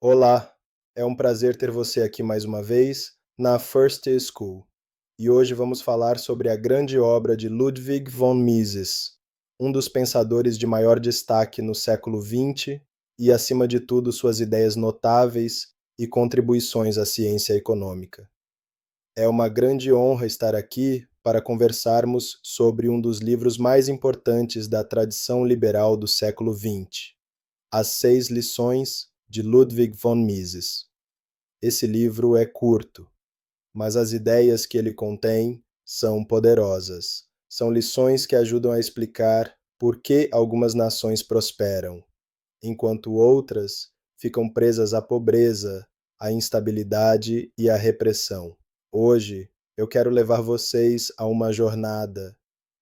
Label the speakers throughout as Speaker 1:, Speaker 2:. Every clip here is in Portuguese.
Speaker 1: Olá, é um prazer ter você aqui mais uma vez na First School. E hoje vamos falar sobre a grande obra de Ludwig von Mises, um dos pensadores de maior destaque no século XX e, acima de tudo, suas ideias notáveis e contribuições à ciência econômica. É uma grande honra estar aqui para conversarmos sobre um dos livros mais importantes da tradição liberal do século XX, As Seis Lições de Ludwig von Mises. Esse livro é curto, mas as ideias que ele contém são poderosas. São lições que ajudam a explicar por que algumas nações prosperam, enquanto outras ficam presas à pobreza, à instabilidade e à repressão. Hoje, eu quero levar vocês a uma jornada,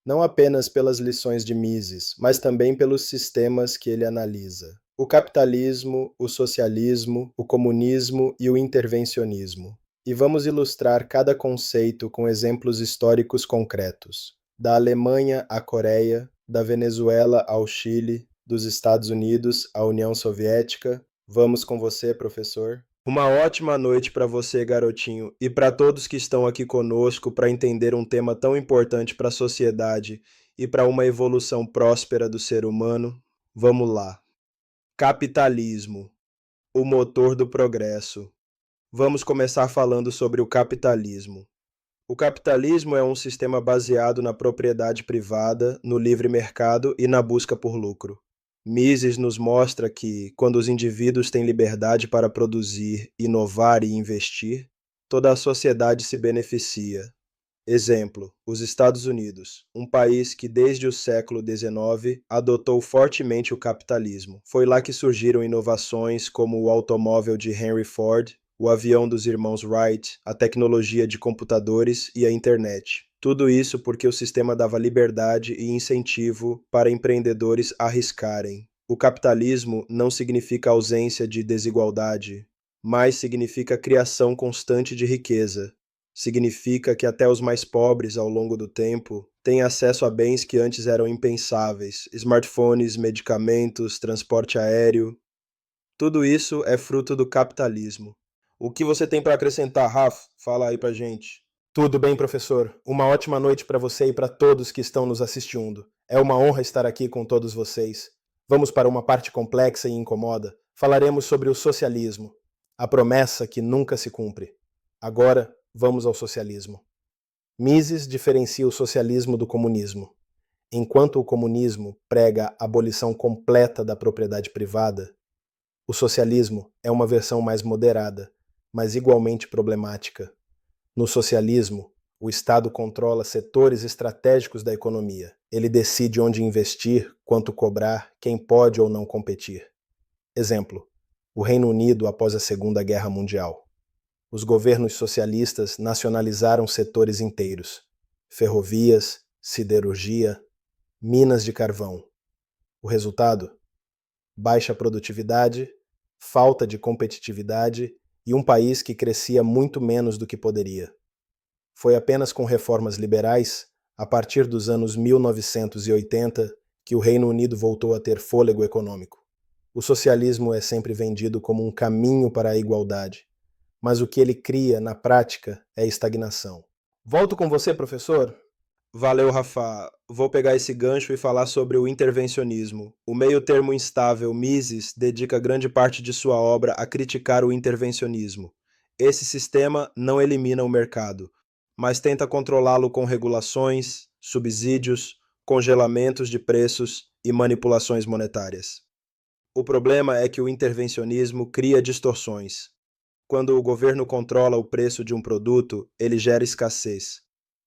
Speaker 1: não apenas pelas lições de Mises, mas também pelos sistemas que ele analisa. O capitalismo, o socialismo, o comunismo e o intervencionismo. E vamos ilustrar cada conceito com exemplos históricos concretos. Da Alemanha à Coreia, da Venezuela ao Chile, dos Estados Unidos à União Soviética. Vamos com você, professor. Uma ótima noite para você, garotinho, e para todos que estão aqui conosco para entender um tema tão importante para a sociedade e para uma evolução próspera do ser humano. Vamos lá. Capitalismo, o motor do progresso. Vamos começar falando sobre o capitalismo. O capitalismo é um sistema baseado na propriedade privada, no livre mercado e na busca por lucro. Mises nos mostra que, quando os indivíduos têm liberdade para produzir, inovar e investir, toda a sociedade se beneficia. Exemplo, os Estados Unidos, um país que desde o século XIX adotou fortemente o capitalismo. Foi lá que surgiram inovações como o automóvel de Henry Ford, o avião dos irmãos Wright, a tecnologia de computadores e a internet. Tudo isso porque o sistema dava liberdade e incentivo para empreendedores arriscarem. O capitalismo não significa ausência de desigualdade, mas significa criação constante de riqueza. Significa que até os mais pobres, ao longo do tempo, têm acesso a bens que antes eram impensáveis: smartphones, medicamentos, transporte aéreo. Tudo isso é fruto do capitalismo. O que você tem para acrescentar, Rafa? Fala aí pra gente. Tudo bem, professor. Uma ótima noite para você e para todos que estão nos assistindo. É uma honra estar aqui com todos vocês. Vamos para uma parte complexa e incomoda. Falaremos sobre o socialismo, a promessa que nunca se cumpre. Agora, vamos ao socialismo. Mises diferencia o socialismo do comunismo. Enquanto o comunismo prega a abolição completa da propriedade privada, o socialismo é uma versão mais moderada, mas igualmente problemática. No socialismo, o Estado controla setores estratégicos da economia. Ele decide onde investir, quanto cobrar, quem pode ou não competir. Exemplo, o Reino Unido após a Segunda Guerra Mundial. Os governos socialistas nacionalizaram setores inteiros: ferrovias, siderurgia, minas de carvão. O resultado? Baixa produtividade, falta de competitividade e um país que crescia muito menos do que poderia. Foi apenas com reformas liberais, a partir dos anos 1980, que o Reino Unido voltou a ter fôlego econômico. O socialismo é sempre vendido como um caminho para a igualdade, mas o que ele cria, na prática, é estagnação. Volto com você, professor. Valeu, Rafa. Vou pegar esse gancho e falar sobre o intervencionismo. O meio-termo instável Mises dedica grande parte de sua obra a criticar o intervencionismo. Esse sistema não elimina o mercado, mas tenta controlá-lo com regulações, subsídios, congelamentos de preços e manipulações monetárias. O problema é que o intervencionismo cria distorções. Quando o governo controla o preço de um produto, ele gera escassez.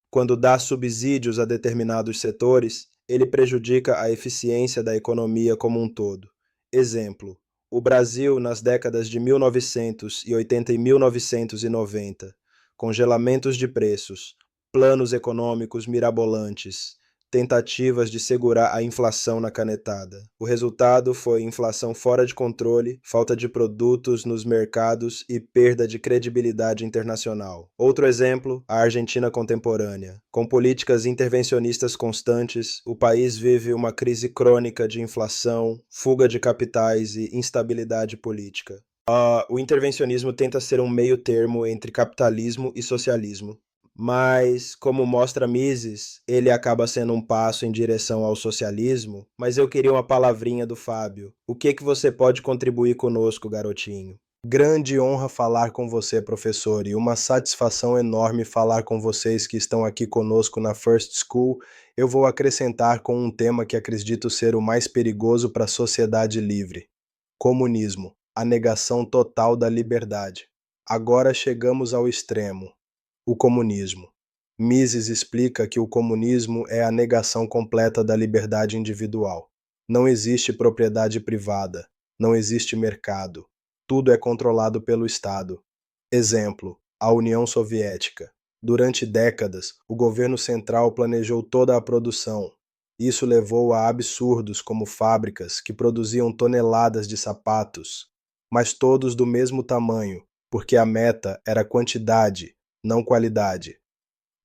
Speaker 1: Quando dá subsídios a determinados setores, ele prejudica a eficiência da economia como um todo. Exemplo: o Brasil nas décadas de 1980 e 1990, congelamentos de preços, planos econômicos mirabolantes, tentativas de segurar a inflação na canetada. O resultado foi inflação fora de controle, falta de produtos nos mercados e perda de credibilidade internacional. Outro exemplo, a Argentina contemporânea. Com políticas intervencionistas constantes, o país vive uma crise crônica de inflação, fuga de capitais e instabilidade política. O intervencionismo tenta ser um meio termo entre capitalismo e socialismo, mas, como mostra Mises, ele acaba sendo um passo em direção ao socialismo. Mas eu queria uma palavrinha do Fábio. O que você pode contribuir conosco, garotinho? Grande honra falar com você, professor, e uma satisfação enorme falar com vocês que estão aqui conosco na First School. Eu vou acrescentar com um tema que acredito ser o mais perigoso para a sociedade livre: comunismo, a negação total da liberdade. Agora chegamos ao extremo: o comunismo. Mises explica que o comunismo é a negação completa da liberdade individual. Não existe propriedade privada, não existe mercado. Tudo é controlado pelo Estado. Exemplo: a União Soviética. Durante décadas, o governo central planejou toda a produção. Isso levou a absurdos como fábricas que produziam toneladas de sapatos, mas todos do mesmo tamanho, porque a meta era quantidade, não qualidade.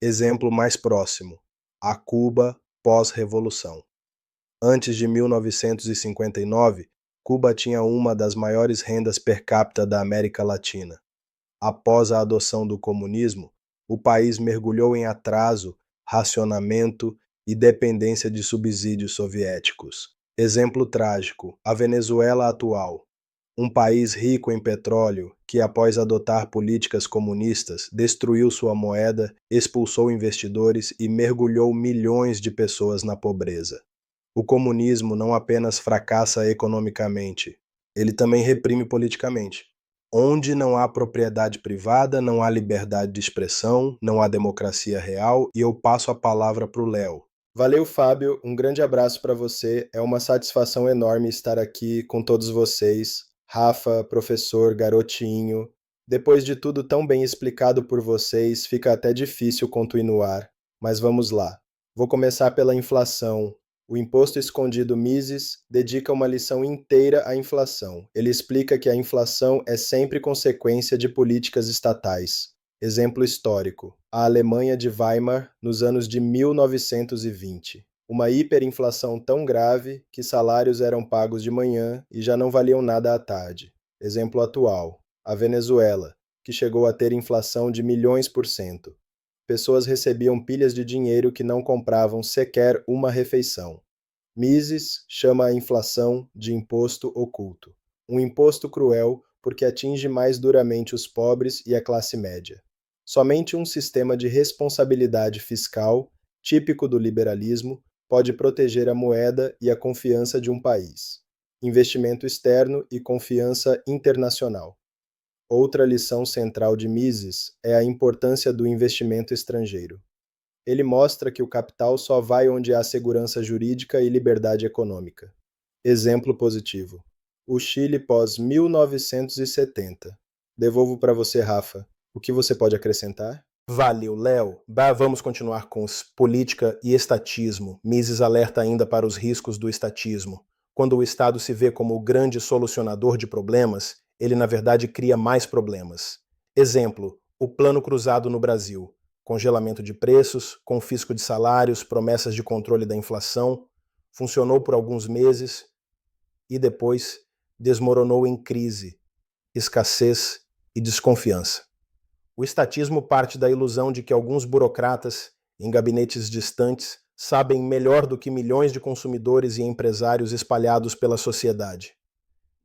Speaker 1: Exemplo mais próximo: a Cuba pós-revolução. Antes de 1959, Cuba tinha uma das maiores rendas per capita da América Latina. Após a adoção do comunismo, o país mergulhou em atraso, racionamento e dependência de subsídios soviéticos. Exemplo trágico: a Venezuela atual. Um país rico em petróleo que, após adotar políticas comunistas, destruiu sua moeda, expulsou investidores e mergulhou milhões de pessoas na pobreza. O comunismo não apenas fracassa economicamente, ele também reprime politicamente. Onde não há propriedade privada, não há liberdade de expressão, não há democracia real, e eu passo a palavra para o Léo. Valeu, Fábio. Um grande abraço para você. É uma satisfação enorme estar aqui com todos vocês. Rafa, professor, garotinho. Depois de tudo tão bem explicado por vocês, fica até difícil continuar. Mas vamos lá. Vou começar pela inflação. O imposto escondido Mises dedica uma lição inteira à inflação. Ele explica que a inflação é sempre consequência de políticas estatais. Exemplo histórico: a Alemanha de Weimar nos anos de 1920. Uma hiperinflação tão grave que salários eram pagos de manhã e já não valiam nada à tarde. Exemplo atual: a Venezuela, que chegou a ter inflação de milhões por cento. Pessoas recebiam pilhas de dinheiro que não compravam sequer uma refeição. Mises chama a inflação de imposto oculto. Um imposto cruel porque atinge mais duramente os pobres e a classe média. Somente um sistema de responsabilidade fiscal, típico do liberalismo, pode proteger a moeda e a confiança de um país. Investimento externo e confiança internacional. Outra lição central de Mises é a importância do investimento estrangeiro. Ele mostra que o capital só vai onde há segurança jurídica e liberdade econômica. Exemplo positivo: o Chile pós-1970. Devolvo para você, Rafa. O que você pode acrescentar? Valeu, Léo. Vamos continuar com política e estatismo. Mises alerta ainda para os riscos do estatismo. Quando o Estado se vê como o grande solucionador de problemas, ele na verdade cria mais problemas. Exemplo: o Plano Cruzado no Brasil. Congelamento de preços, confisco de salários, promessas de controle da inflação. Funcionou por alguns meses e depois desmoronou em crise, escassez e desconfiança. O estatismo parte da ilusão de que alguns burocratas, em gabinetes distantes, sabem melhor do que milhões de consumidores e empresários espalhados pela sociedade.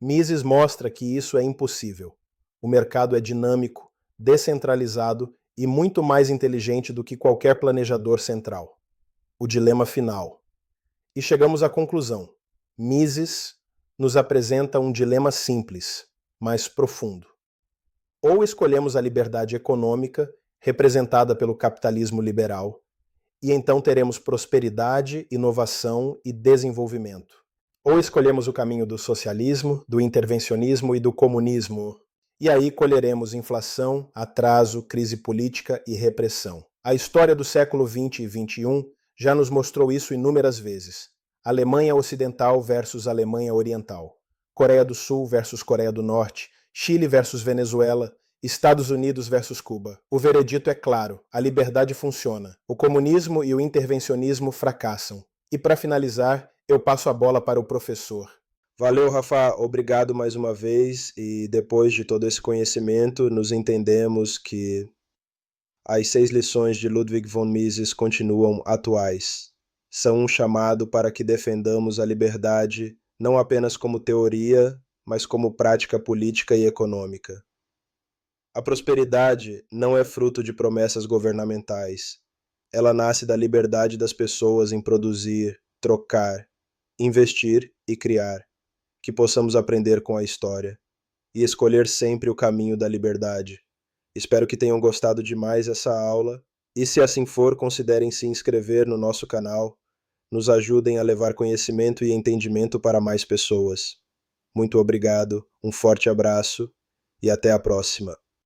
Speaker 1: Mises mostra que isso é impossível. O mercado é dinâmico, descentralizado e muito mais inteligente do que qualquer planejador central. O dilema final. E chegamos à conclusão. Mises nos apresenta um dilema simples, mas profundo. Ou escolhemos a liberdade econômica, representada pelo capitalismo liberal, e então teremos prosperidade, inovação e desenvolvimento. Ou escolhemos o caminho do socialismo, do intervencionismo e do comunismo, e aí colheremos inflação, atraso, crise política e repressão. A história do século XX e XXI já nos mostrou isso inúmeras vezes. Alemanha Ocidental versus Alemanha Oriental. Coreia do Sul versus Coreia do Norte. Chile versus Venezuela. Estados Unidos versus Cuba. O veredito é claro: a liberdade funciona. O comunismo e o intervencionismo fracassam. E para finalizar, eu passo a bola para o professor. Valeu, Rafa. Obrigado mais uma vez. E depois de todo esse conhecimento, nos entendemos que as 6 lições de Ludwig von Mises continuam atuais. São um chamado para que defendamos a liberdade não apenas como teoria, mas como prática política e econômica. A prosperidade não é fruto de promessas governamentais. Ela nasce da liberdade das pessoas em produzir, trocar, investir e criar. Que possamos aprender com a história e escolher sempre o caminho da liberdade. Espero que tenham gostado demais essa aula e, se assim for, considerem se inscrever no nosso canal, nos ajudem a levar conhecimento e entendimento para mais pessoas. Muito obrigado, um forte abraço e até a próxima.